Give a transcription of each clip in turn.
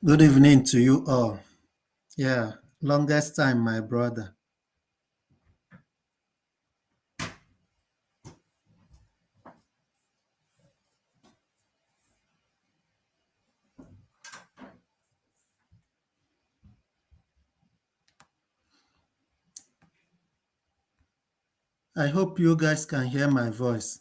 Good evening to you all. Yeah, longest time, my brother. I hope you guys can hear my voice.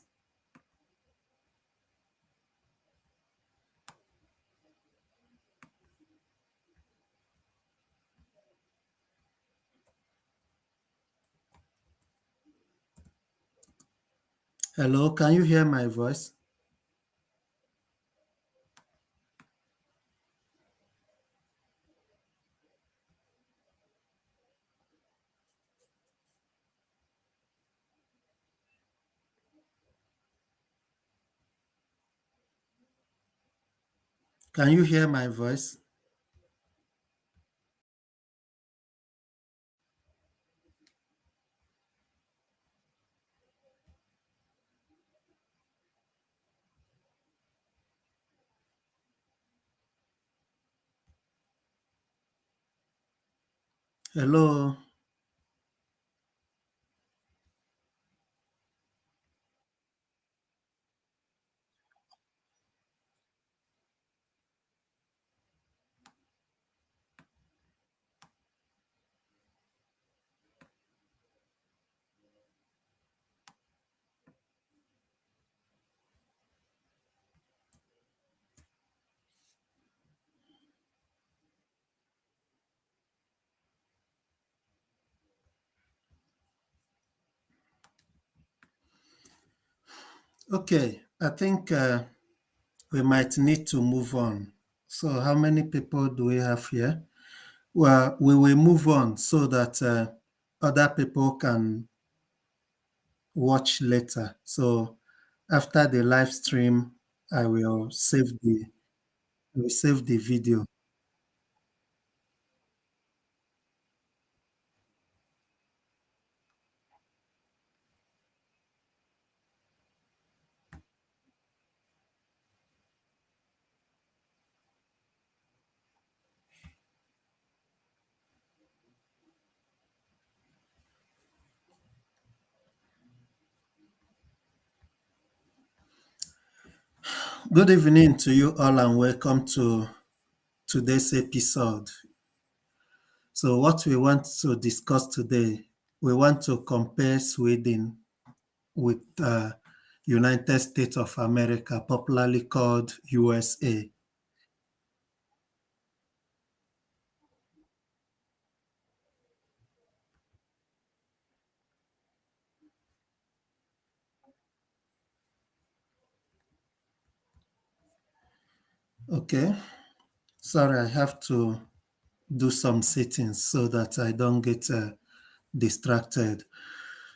Hello, can you hear my voice? Can you hear my voice? Hello. Okay, I think we might need to move on. So, how many people do we have here? Well, we will move on so that other people can watch later. So, after the live stream, I will save the video. Good evening to you all and welcome to today's episode. So, what we want to discuss today, we want to compare Sweden with United States of America, popularly called USA. Okay, sorry, I have to do some settings so that I don't get distracted.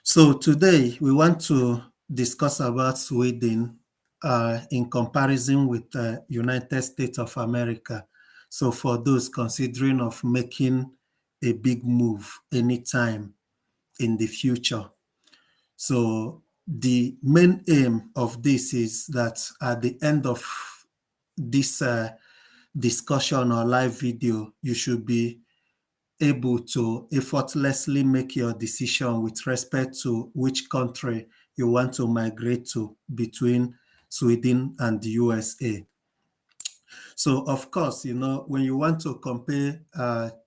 So today we want to discuss about Sweden in comparison with the United States of America. So for those considering of making a big move anytime in the future. So the main aim of this is that at the end of this discussion or live video, you should be able to effortlessly make your decision with respect to which country you want to migrate to between Sweden and the USA. So, of course, when you want to compare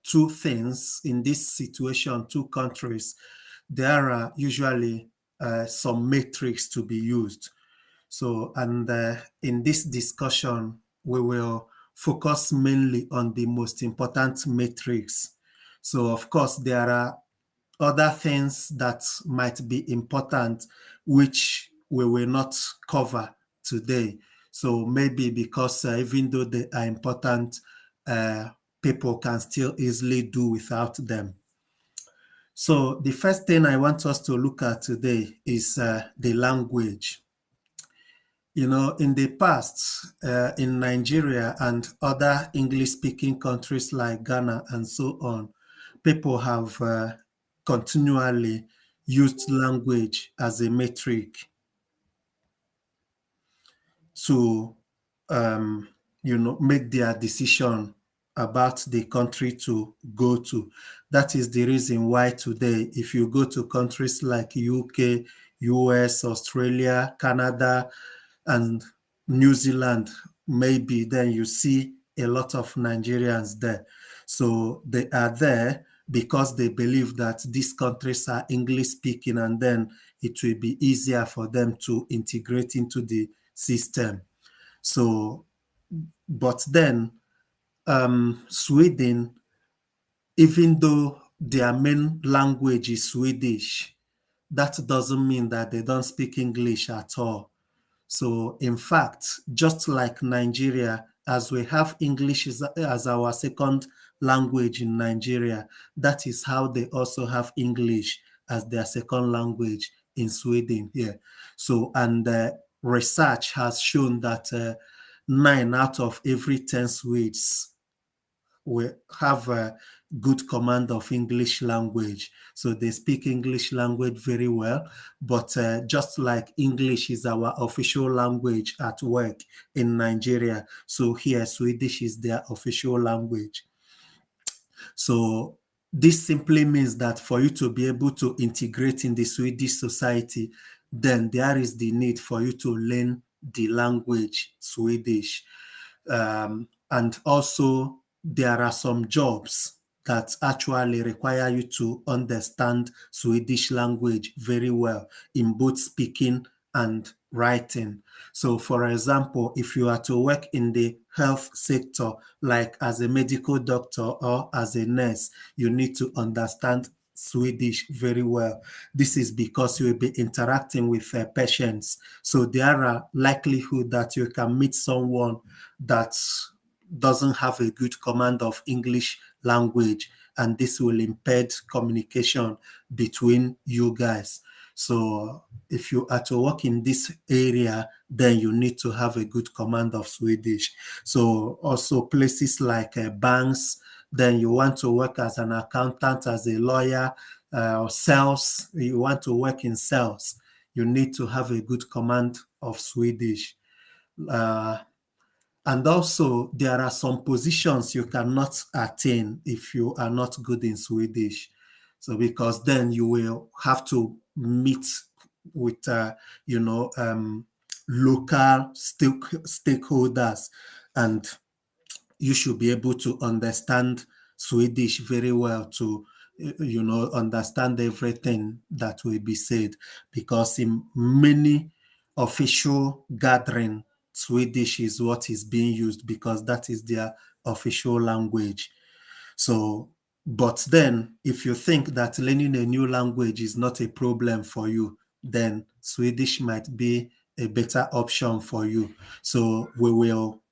two things in this situation, two countries, there are usually some metrics to be used. So, and in this discussion, we will focus mainly on the most important metrics. So, of course, there are other things that might be important, which we will not cover today. So, maybe because even though they are important, uh, people can still easily do without them. So, the first thing I want us to look at today is the language. In the past, in Nigeria and other English speaking countries like Ghana and so on, people have continually used language as a metric to um, make their decision about the country to go to. That is the reason why today, if you go to countries like UK, US, Australia, Canada, and New Zealand, maybe then you see a lot of Nigerians there. So they are there because they believe that these countries are English speaking, and then it will be easier for them to integrate into the system. So, but then Sweden, even though their main language is Swedish, that doesn't mean that they don't speak English at all. So, in fact, just like Nigeria, as we have English as our second language in Nigeria, that is how they also have English as their second language in Sweden here. So, and research has shown that 9 out of every 10 Swedes will have a good command of English language. So they speak English language very well. But just like English is our official language at work in Nigeria, so here Swedish is their official language. So this simply means that for you to be able to integrate in the Swedish society, then there is the need for you to learn the language Swedish. And also, there are some jobs that actually require you to understand Swedish language very well in both speaking and writing. So, for example, if you are to work in the health sector, like as a medical doctor or as a nurse, you need to understand Swedish very well. This is because you will be interacting with patients. So there are likelihood that you can meet someone that doesn't have a good command of English language, and this will impede communication between you guys. So if you are to work in this area, then you need to have a good command of Swedish. So also places like banks, then you want to work as an accountant, as a lawyer, or sales, you want to work in sales, you need to have a good command of Swedish. Uh, and also, there are some positions you cannot attain if you are not good in Swedish. So, because then you will have to meet with, local stakeholders, and you should be able to understand Swedish very well to, understand everything that will be said. Because in many official gathering, Swedish is what is being used because that is their official language. So, but then if you think that learning a new language is not a problem for you, then Swedish might be a better option for you. So we will,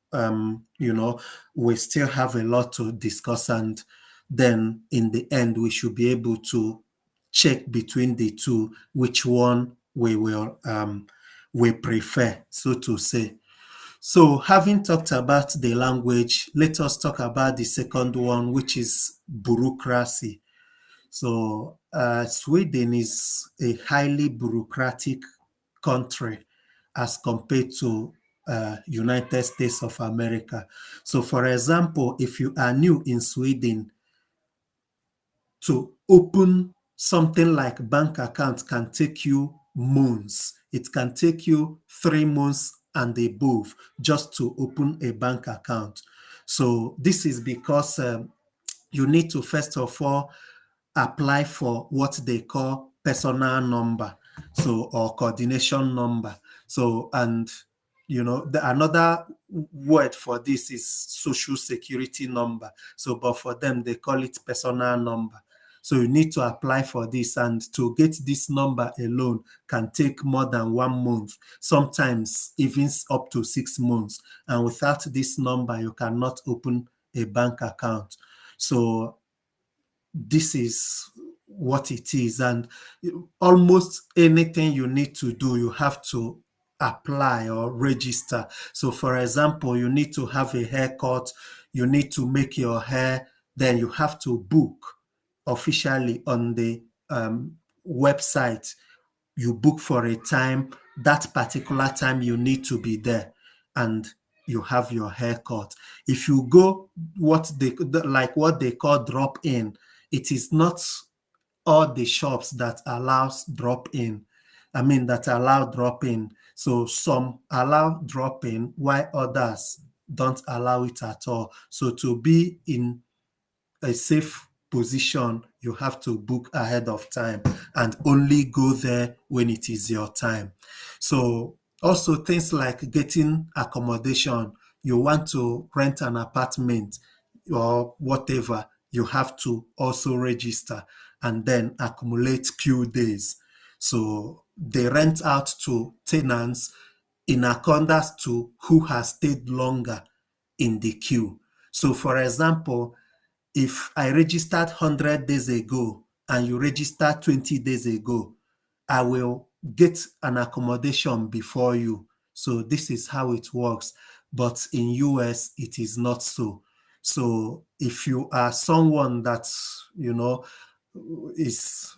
we still have a lot to discuss, and then in the end, we should be able to check between the two which one we prefer, so to say. So, having talked about the language, let us talk about the second one, which is bureaucracy. So, Sweden is a highly bureaucratic country as compared to United States of America. So, for example, if you are new in Sweden, to open something like bank account can take you months. It can take you 3 months and above just to open a bank account. So this is because you need to first of all apply for what they call personal number, so, or coordination number. So, and another word for this is social security number. So, but for them, they call it personal number. So you need to apply for this, and to get this number alone can take more than 1 month, sometimes even up to 6 months. And without this number, you cannot open a bank account. So this is what it is. And almost anything you need to do, you have to apply or register. So, for example, you need to have a haircut, you need to make your hair, then you have to book officially on the website. You book for a time, that particular time you need to be there. And you have your haircut. If you go what they call drop in, it is not all the shops that allows drop in. I mean that allow drop in. So some allow drop in while others don't allow it at all. So to be in a safe position, you have to book ahead of time and only go there when it is your time. So also things like getting accommodation, you want to rent an apartment or whatever, you have to also register and then accumulate queue days. So they rent out to tenants in accordance to who has stayed longer in the queue. So for example, if I registered 100 days ago and you registered 20 days ago, I will get an accommodation before you. So this is how it works. But in US, it is not so. So if you are someone that, is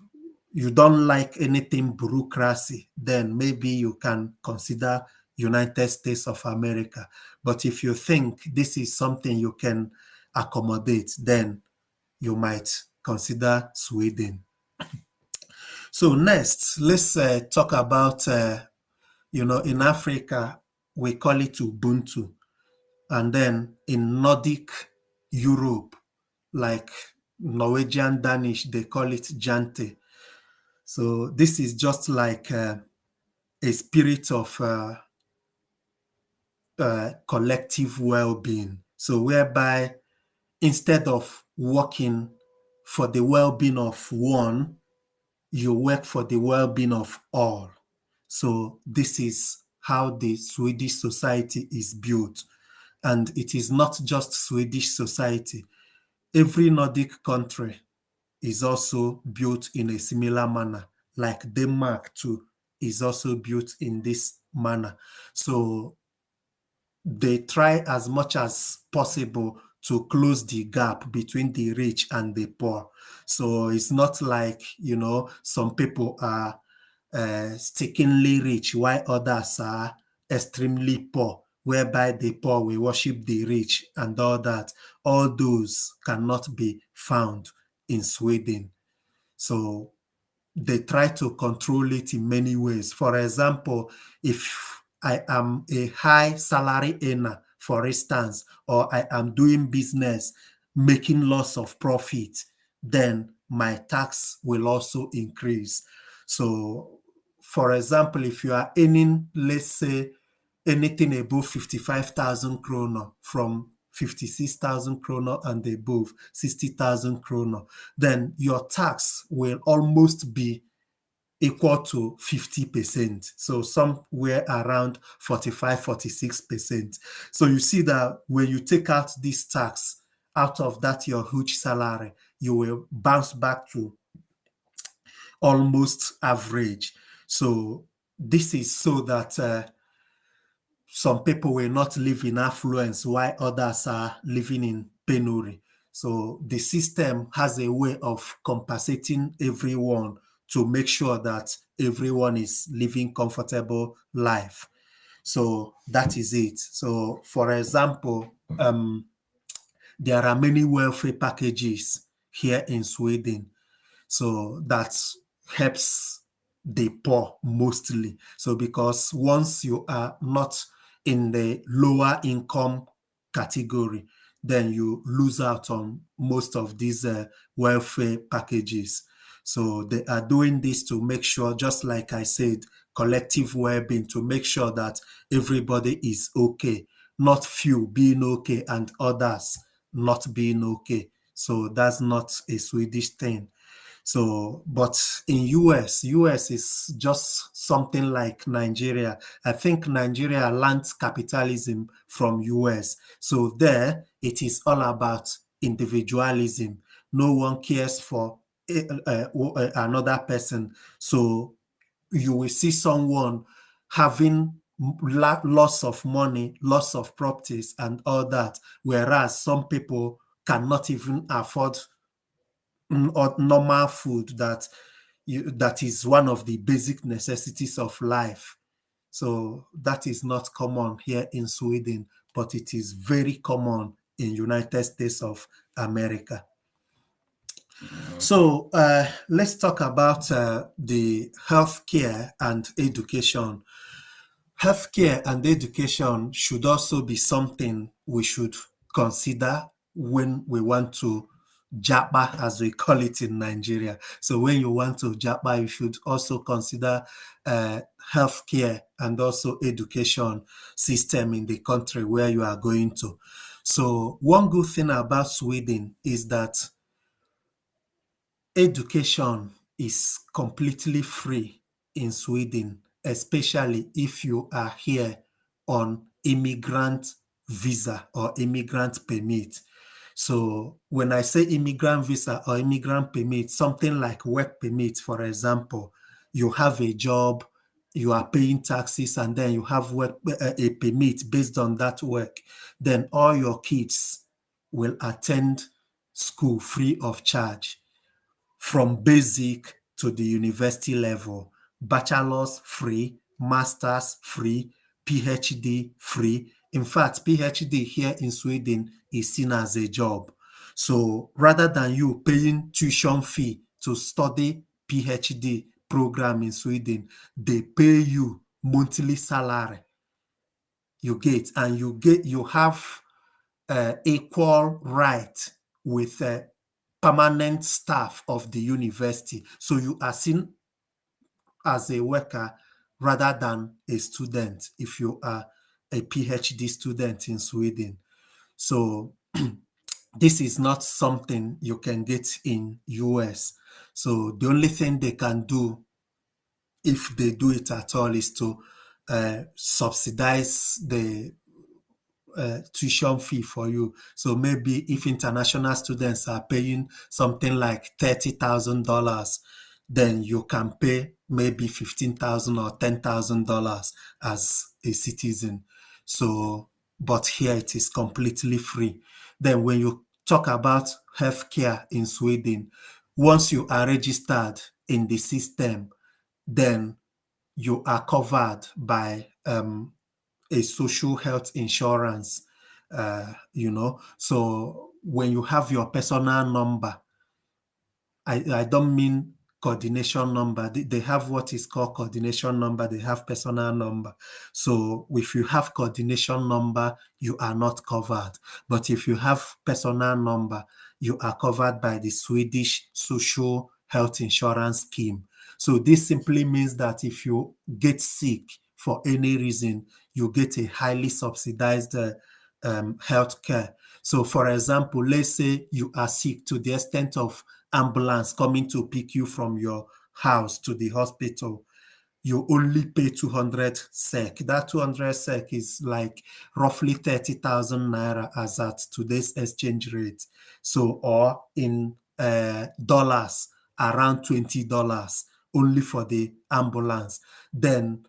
you don't like anything bureaucracy, then maybe you can consider United States of America. But if you think this is something you can accommodate, then you might consider Sweden. So next, let's talk about, in Africa, we call it Ubuntu. And then in Nordic Europe, like Norwegian Danish, they call it Jante. So this is just like a spirit of collective well-being. So whereby instead of working for the well-being of one, you work for the well-being of all. So this is how the Swedish society is built. And it is not just Swedish society. Every Nordic country is also built in a similar manner, like Denmark too is also built in this manner. So they try as much as possible to close the gap between the rich and the poor. So it's not like, some people are stickingly rich while others are extremely poor, whereby the poor will worship the rich and all that. All those cannot be found in Sweden. So they try to control it in many ways. For example, if I am a high salary earner, for instance, or I am doing business, making lots of profit, then my tax will also increase. So, for example, if you are earning, let's say, anything above 55,000 kroner from 56,000 kroner and above 60,000 kroner, then your tax will almost be equal to 50%. So somewhere around 45, 46%. So you see that when you take out this tax out of that your huge salary, you will bounce back to almost average. So this is so that some people will not live in affluence while others are living in penury. So the system has a way of compensating everyone to make sure that everyone is living comfortable life. So that is it. So for example, there are many welfare packages here in Sweden. So that helps the poor mostly. So because once you are not in the lower income category, then you lose out on most of these welfare packages. So they are doing this to make sure, just like I said, collective well-being, to make sure that everybody is okay, not few being okay and others not being okay. So that's not a Swedish thing. So, but in US is just something like Nigeria. I think Nigeria learned capitalism from US. So there, it is all about individualism. No one cares for another person. So you will see someone having lots of money, lots of properties and all that, whereas some people cannot even afford or normal food that is one of the basic necessities of life. So that is not common here in Sweden. but it is very common in United States of America. So let's talk about the healthcare and education. Healthcare and education should also be something we should consider when we want to japa, as we call it in Nigeria. So when you want to japa, you should also consider healthcare and also education system in the country where you are going to. So one good thing about Sweden is that education is completely free in Sweden, especially if you are here on immigrant visa or immigrant permit. So when I say immigrant visa or immigrant permit, something like work permit, for example, you have a job, you are paying taxes, and then you have work a permit based on that work, then all your kids will attend school free of charge from basic to the university level. Bachelor's free, master's free, PhD free. In fact, PhD here in Sweden is seen as a job. So rather than you paying tuition fee to study PhD program in Sweden, they pay you monthly salary. You get, and you have equal right with permanent staff of the university. So you are seen as a worker rather than a student if you are a PhD student in Sweden. So this is not something you can get in US. So the only thing they can do, if they do it at all, is to subsidize the tuition fee for you. So maybe if international students are paying something like $30,000, then you can pay maybe $15,000 or $10,000 as a citizen. So, but here it is completely free. Then when you talk about healthcare in Sweden, once you are registered in the system, then you are covered by a social health insurance, So when you have your personal number, I don't mean coordination number. They have what is called coordination number. They have personal number. So if you have coordination number, you are not covered. But if you have personal number, you are covered by the Swedish social health insurance scheme. So this simply means that if you get sick for any reason, you get a highly subsidized health care. So for example, let's say you are sick to the extent of ambulance coming to pick you from your house to the hospital, you only pay 200 SEK. That 200 SEK is like roughly 30,000 naira as at today's exchange rate. So, or in dollars, around $20 only for the ambulance. Then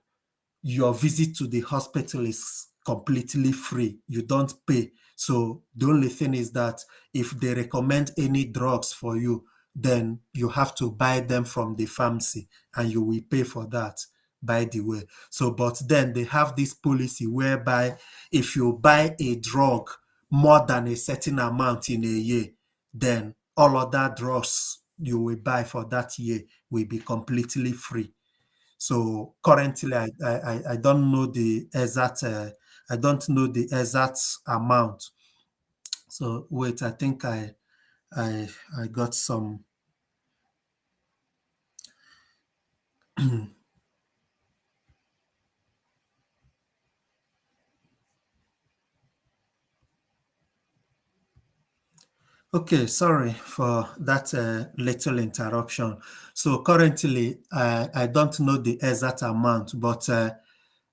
your visit to the hospital is completely free. You don't pay. So the only thing is that if they recommend any drugs for you, then you have to buy them from the pharmacy and you will pay for that, by the way. So, but then they have this policy whereby if you buy a drug more than a certain amount in a year, then all other drugs you will buy for that year will be completely free. So currently, I don't know the exact amount. So wait, I think I got some. Okay, sorry for that little interruption. So currently, I don't know the exact amount, but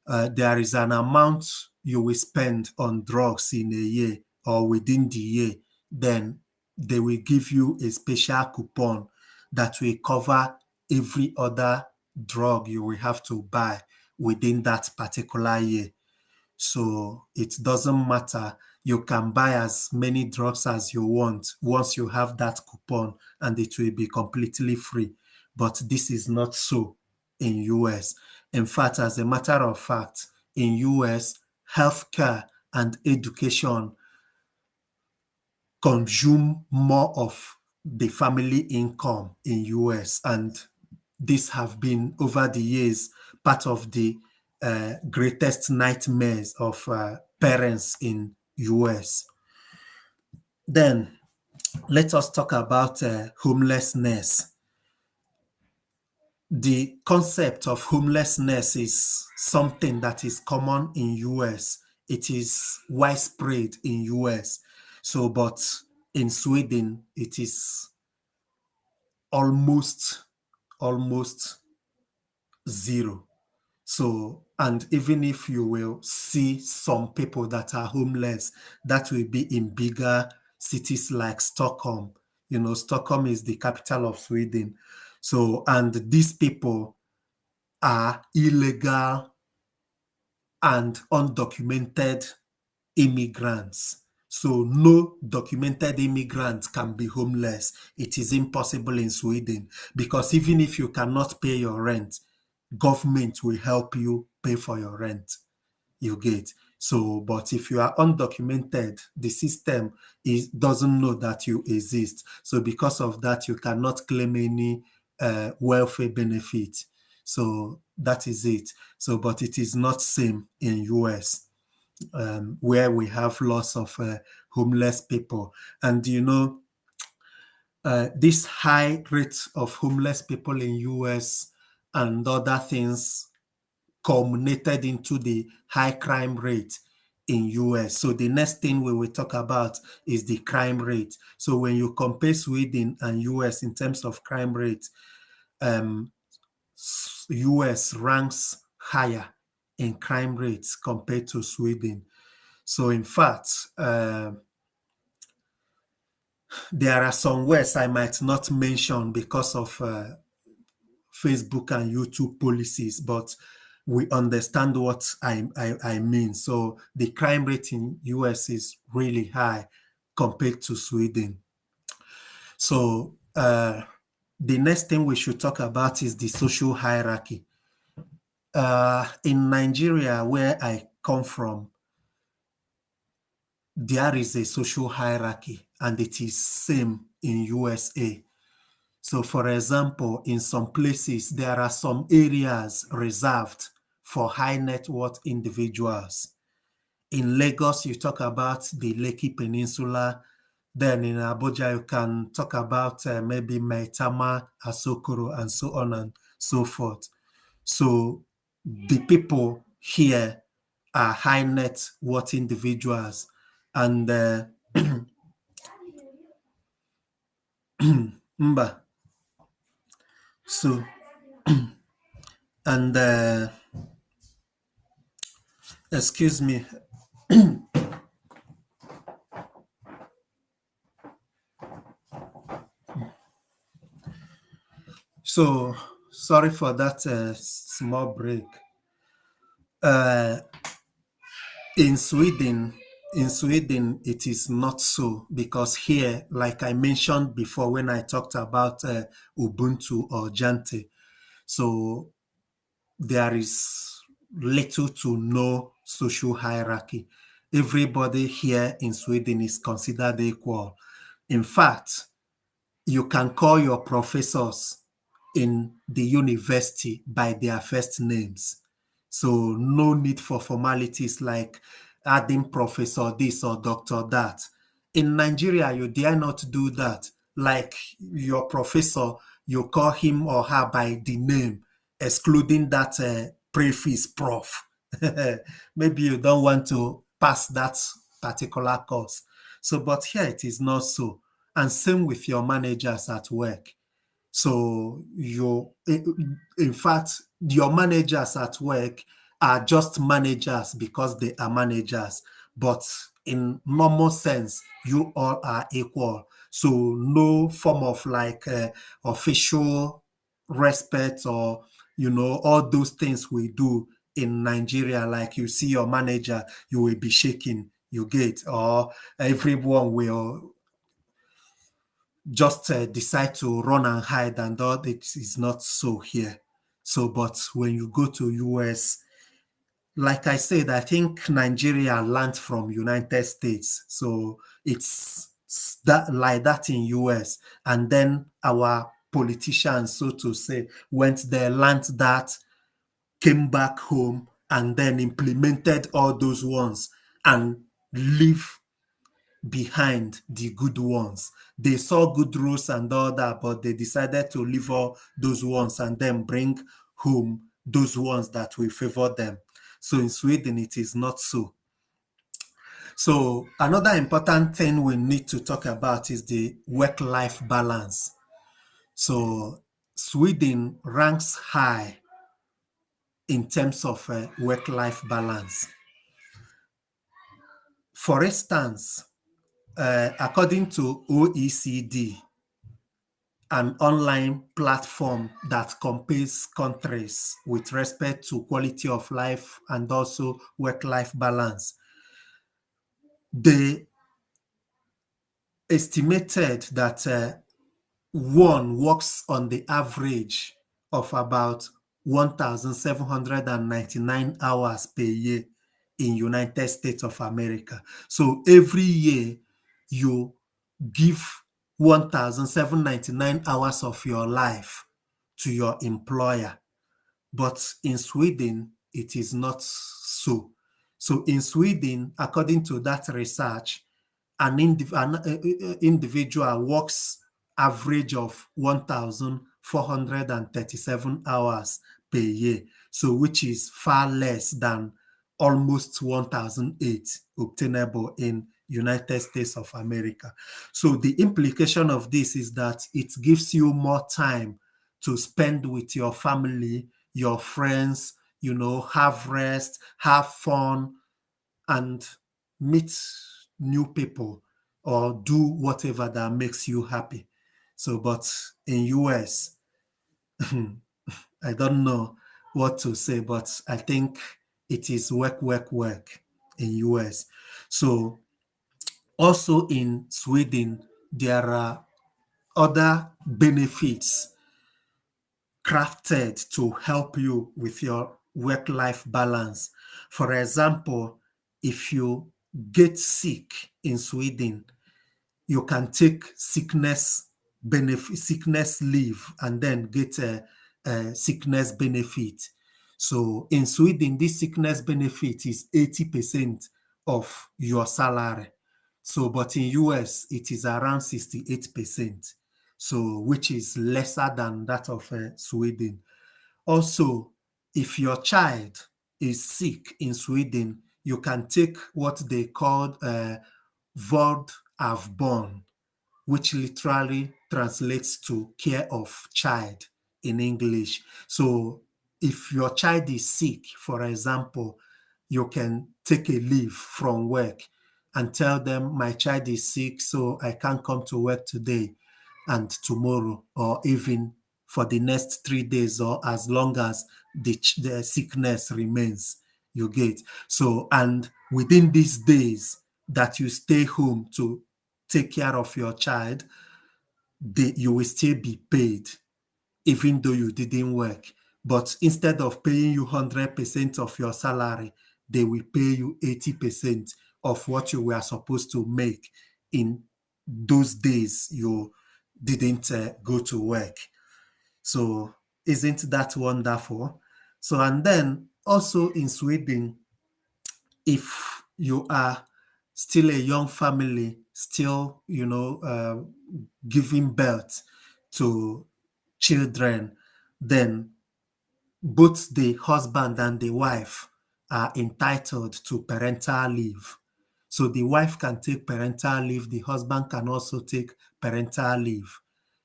there is an amount you will spend on drugs in a year or within the year. Then they will give you a special coupon that will cover every other drug you will have to buy within that particular year. So it doesn't matter. You can buy as many drugs as you want once you have that coupon, and it will be completely free. But this is not so in US. In fact, as a matter of fact, in US, healthcare and education consume more of the family income in US, and this have been over the years part of the greatest nightmares of parents in US. Then let us talk about homelessness. The concept of homelessness is something that is common in US. It is widespread in US. So, but in Sweden, it is almost zero. So, and even if you will see some people that are homeless, that will be in bigger cities like Stockholm. You know, Stockholm is the capital of Sweden. So, and these people are illegal and undocumented immigrants. So no documented immigrant can be homeless. It is impossible in Sweden because even if you cannot pay your rent, government will help you pay for your rent. You get. So, but if you are undocumented, the system doesn't know that you exist. So because of that, you cannot claim any welfare benefit. So that is it. So, but it is not same in US, where we have lots of homeless people. And you know, this high rate of homeless people in US and other things culminated into the high crime rate in US. So the next thing we will talk about is the crime rate. So when you compare Sweden and US in terms of crime rate, US ranks higher in crime rates compared to Sweden. So in fact, there are some words I might not mention because of Facebook and YouTube policies, but we understand what I mean. So the crime rate in US is really high compared to Sweden. So the next thing we should talk about is the social hierarchy. In Nigeria, where I come from, there is a social hierarchy, and it is same in USA. So, for example, in some places, there are some areas reserved for high net worth individuals. In Lagos, you talk about the Lekki Peninsula. Then in Abuja, you can talk about maybe Maitama, Asokoro, and so on and so forth. So the people here are high net worth individuals. And Mba. So, and excuse me. So sorry for that small break. Uh, in Sweden, it is not so because here, like I mentioned before when I talked about Ubuntu or Jante, so there is little to no social hierarchy. Everybody here in Sweden is considered equal. In fact, you can call your professors in the university by their first names. So no need for formalities like adding professor this or doctor that. In Nigeria, you dare not do that. Like your professor, you call him or her by the name, excluding that prefix prof. Maybe you don't want to pass that particular course. So, but here it is not so. And same with your managers at work. So in fact, your managers at work are just managers because they are managers. But in normal sense, you all are equal. So no form of like official respect or, you know, all those things we do in Nigeria, like you see your manager, you will be shaking, you get, or everyone will just decide to run and hide, and all it is not so here. So, but when you go to US, like I said, I think Nigeria learned from United States, so it's that like that in US, and then our politicians, so to say, went there, learned that, came back home, and then implemented all those ones and leave behind the good ones. They saw good rules and all that, but they decided to leave all those ones and then bring home those ones that will favor them. So in Sweden, it is not so. So another important thing we need to talk about is the work-life balance. So Sweden ranks high in terms of work-life balance. For instance, according to OECD, an online platform that compares countries with respect to quality of life and also work-life balance, they estimated that one works on the average of about 1,799 hours per year in United States of America. So every year you give 1,799 hours of your life to your employer. But in Sweden, it is not so. So in Sweden, according to that research, an individual works average of 1,437 hours per year, so which is far less than almost 1,008 obtainable in United States of America. So the implication of this is that it gives you more time to spend with your family, your friends, have rest, have fun, and meet new people or do whatever that makes you happy. So, but in US, I don't know what to say, but I think it is work, work, work in US. So also in Sweden, there are other benefits crafted to help you with your work-life balance. For example, if you get sick in Sweden, you can take sickness leave, and then get a sickness benefit. So in Sweden, this sickness benefit is 80% of your salary. So, but in US, it is around 68%. So, which is lesser than that of Sweden. Also, if your child is sick in Sweden, you can take what they call vård av barn, which literally translates to care of child in English. So if your child is sick, for example, you can take a leave from work and tell them, my child is sick, so I can't come to work today and tomorrow, or even for the next 3 days, or as long as the sickness remains, you get. So, and within these days that you stay home to take care of your child, you will still be paid even though you didn't work. But instead of paying you 100% of your salary, they will pay you 80% of what you were supposed to make in those days you didn't go to work. So isn't that wonderful? So, and then also in Sweden, if you are still a young family, still, giving birth to children, then both the husband and the wife are entitled to parental leave. So the wife can take parental leave, the husband can also take parental leave.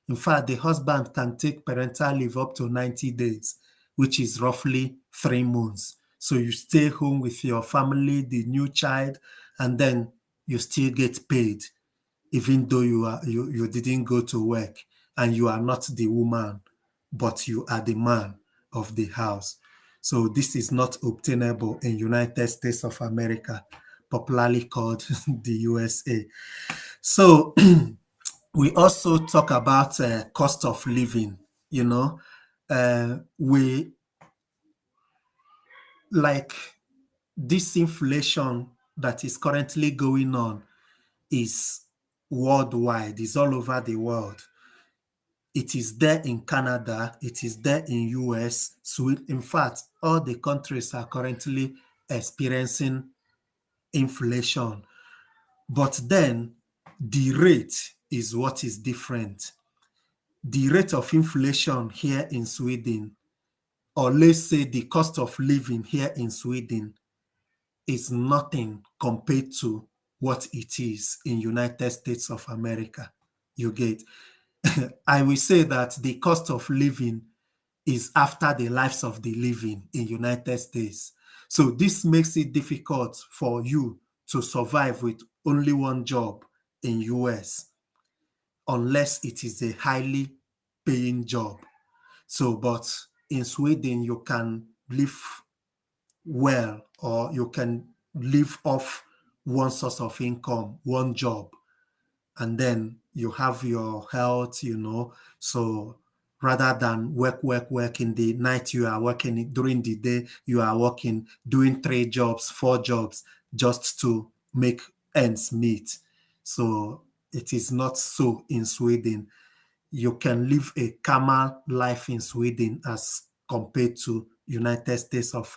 In fact, the husband can take parental leave up to 90 days, which is roughly 3 months. So you stay home with your family, the new child, and then you still get paid, even though you didn't go to work and you are not the woman, but you are the man of the house. So this is not obtainable in United States of America, popularly called the USA. So we also talk about cost of living. You know, we like this inflation that is currently going on is worldwide, is all over the world. It is there in Canada, it is there in US. In fact, all the countries are currently experiencing inflation. But then the rate is what is different. The rate of inflation here in Sweden, or let's say the cost of living here in Sweden, is nothing compared to what it is in United States of America. You get. I will say that the cost of living is after the lives of the living in United States. So this makes it difficult for you to survive with only one job in US unless it is a highly paying job. So, but in Sweden, you can live well, or you can live off one source of income, one job, and then you have your health, So rather than work in the night, you are working during the day, you are working, doing 3 jobs, 4 jobs, just to make ends meet. So it is not so in Sweden. You can live a calmer life in Sweden as compared to United States of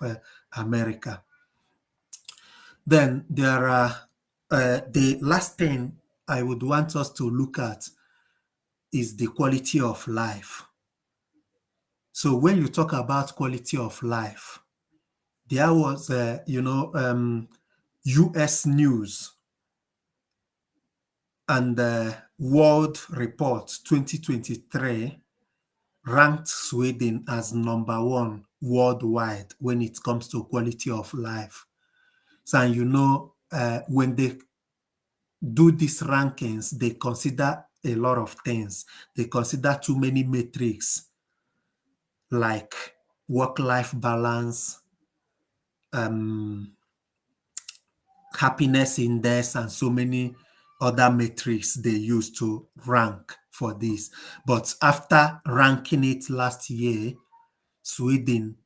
America. Then there are the last thing I would want us to look at is the quality of life. So when you talk about quality of life, there was, U.S. News and World Report 2023 ranked Sweden as #1 worldwide when it comes to quality of life. So, when they do these rankings, they consider a lot of things. They consider too many metrics like work-life balance, happiness index, and so many other metrics they use to rank for this. But after ranking it last year, Sweden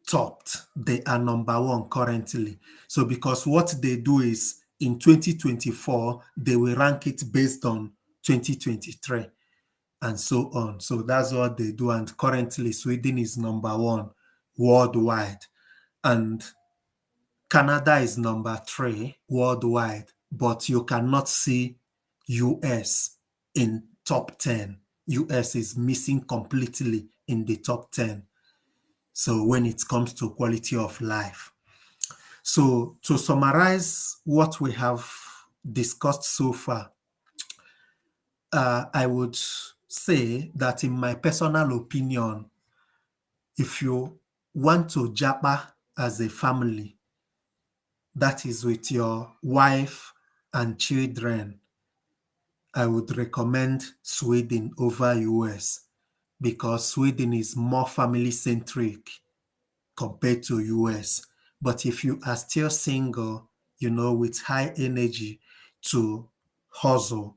topped. They are #1 currently. So because what they do is in 2024, they will rank it based on 2023 and so on. So that's what they do. And currently, Sweden is #1 worldwide. And Canada is #3 worldwide. But you cannot see US in top 10. US is missing completely in the top 10. So when it comes to quality of life. So to summarize what we have discussed so far, I would say that in my personal opinion, if you want to japa as a family, that is with your wife and children, I would recommend Sweden over US because Sweden is more family centric compared to US. But if you are still single, with high energy to hustle,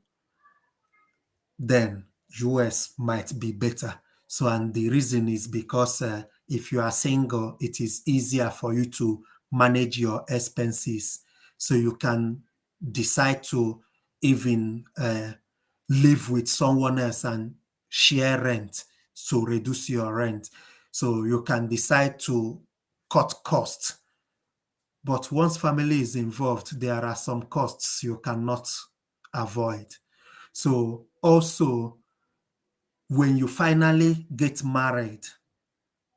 then US might be better. So, and the reason is because if you are single, it is easier for you to manage your expenses. So you can decide to even live with someone else and share rent to reduce your rent. So you can decide to cut costs. But once family is involved, there are some costs you cannot avoid. So also, when you finally get married,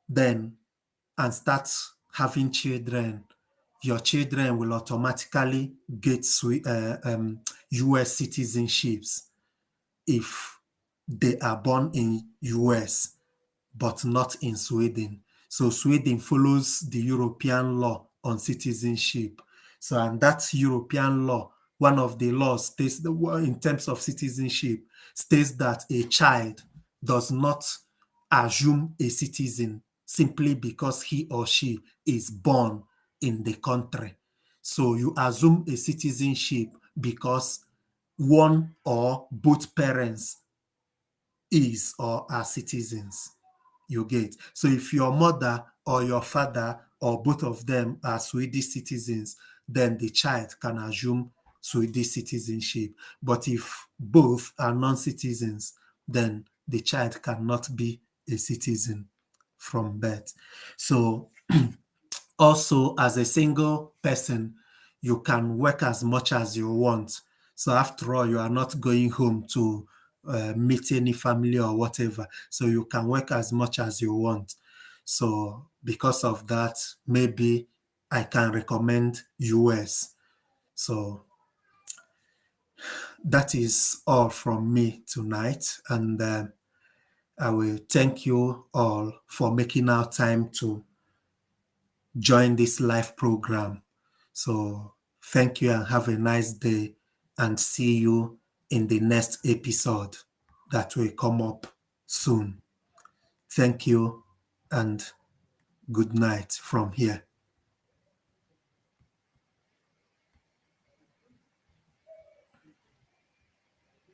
then and start having children, your children will automatically get US citizenships if they are born in US but not in Sweden. So Sweden follows the European law on citizenship. So, and that European law, one of the laws states in terms of citizenship, states that a child does not assume a citizen simply because he or she is born in the country. So you assume a citizenship because one or both parents is or are citizens. You get. So if your mother or your father or both of them are Swedish citizens, then the child can assume Swedish citizenship. But if both are non-citizens, then the child cannot be a citizen from birth. So also, as a single person, you can work as much as you want. So after all, you are not going home to meet any family or whatever. So you can work as much as you want. So because of that, maybe I can recommend US. So that is all from me tonight. And I will thank you all for making our time to join this live program. So thank you and have a nice day, and see you in the next episode that will come up soon. Thank you and good night from here.